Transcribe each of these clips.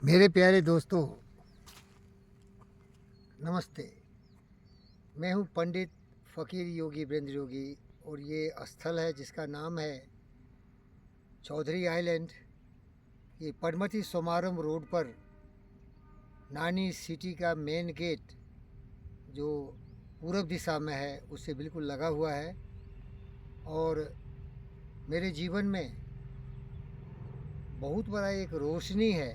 मेरे प्यारे दोस्तों, नमस्ते। मैं हूं पंडित फ़कीर योगी वीरेंद्र योगी और ये स्थल है जिसका नाम है चौधरी आइलैंड। ये पडमती सोमारम रोड पर नानी सिटी का मेन गेट जो पूरब दिशा में है उससे बिल्कुल लगा हुआ है। और मेरे जीवन में बहुत बड़ा एक रोशनी है।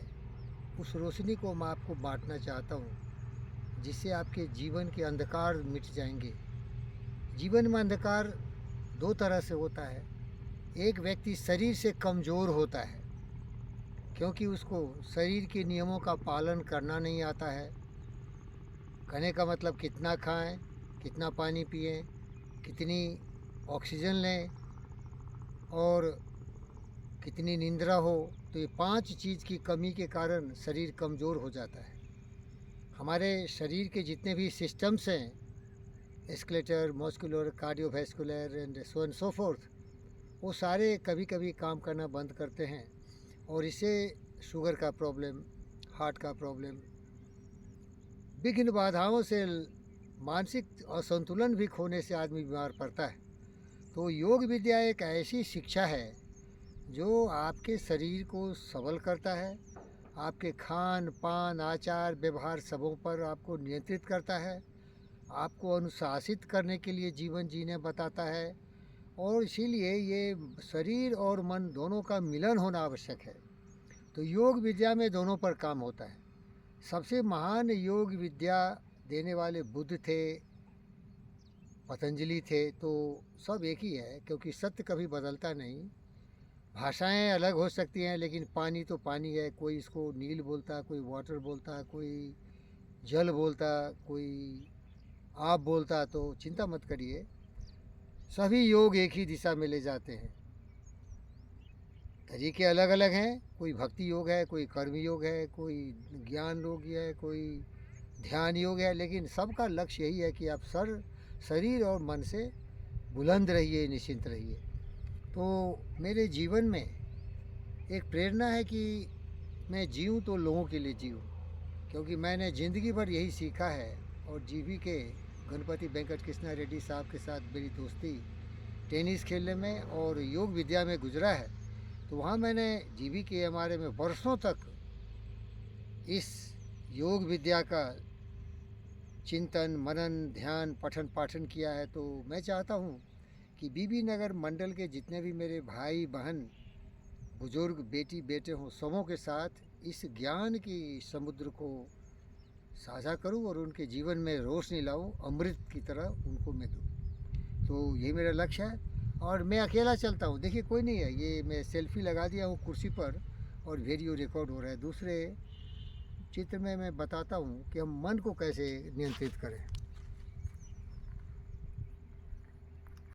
उस रोशनी को मैं आपको बांटना चाहता हूँ, जिससे आपके जीवन के अंधकार मिट जाएंगे। जीवन में अंधकार दो तरह से होता है। एक व्यक्ति शरीर से कमज़ोर होता है क्योंकि उसको शरीर के नियमों का पालन करना नहीं आता है। कहने का मतलब कितना खाएं, कितना पानी पिएं, कितनी ऑक्सीजन लें और कितनी निंद्रा हो। तो ये 5 चीज़ की कमी के कारण शरीर कमज़ोर हो जाता है। हमारे शरीर के जितने भी सिस्टम्स हैं, escalator, muscular, cardiovascular and so and so fourth, वो सारे कभी कभी काम करना बंद करते हैं और इससे शुगर का प्रॉब्लम, हार्ट का प्रॉब्लम, विघ्न बाधाओं से मानसिक असंतुलन भी खोने से आदमी बीमार पड़ता है। तो योग विद्या एक ऐसी शिक्षा है जो आपके शरीर को सबल करता है, आपके खान पान आचार व्यवहार सबों पर आपको नियंत्रित करता है, आपको अनुशासित करने के लिए जीवन जीने बताता है। और इसीलिए ये शरीर और मन दोनों का मिलन होना आवश्यक है। तो योग विद्या में दोनों पर काम होता है। सबसे महान योग विद्या देने वाले बुद्ध थे, पतंजलि थे, तो सब एक ही है क्योंकि सत्य कभी बदलता नहीं। भाषाएं अलग हो सकती हैं लेकिन पानी तो पानी है। कोई इसको नील बोलता, कोई वाटर बोलता, कोई जल बोलता, कोई आप बोलता। तो चिंता मत करिए, सभी योग एक ही दिशा में ले जाते हैं। तरीके अलग अलग हैं। कोई भक्ति योग है, कोई कर्म योग है, कोई ज्ञान योग है, कोई ध्यान योग है, लेकिन सबका लक्ष्य यही है कि आप शरीर और मन से बुलंद रहिए, निश्चिंत रहिए। तो मेरे जीवन में एक प्रेरणा है कि मैं जीऊँ तो लोगों के लिए जीऊँ, क्योंकि मैंने ज़िंदगी भर यही सीखा है। और जीवी के गणपति वेंकट कृष्णा रेड्डी साहब के साथ मेरी दोस्ती टेनिस खेलने में और योग विद्या में गुजरा है। तो वहाँ मैंने जीवी के हमारे में वर्षों तक इस योग विद्या का चिंतन मनन ध्यान पठन पाठन किया है। तो मैं चाहता हूँ कि बीबी नगर मंडल के जितने भी मेरे भाई बहन बुजुर्ग बेटी बेटे हों, सबों के साथ इस ज्ञान की समुद्र को साझा करूँ और उनके जीवन में रोशनी लाऊँ, अमृत की तरह उनको मैं दूँ। तो यही मेरा लक्ष्य है। और मैं अकेला चलता हूँ, देखिए कोई नहीं है। ये मैं सेल्फी लगा दिया हूँ कुर्सी पर और वीडियो रिकॉर्ड हो रहा है। दूसरे चित्र में मैं बताता हूँ कि हम मन को कैसे नियंत्रित करें।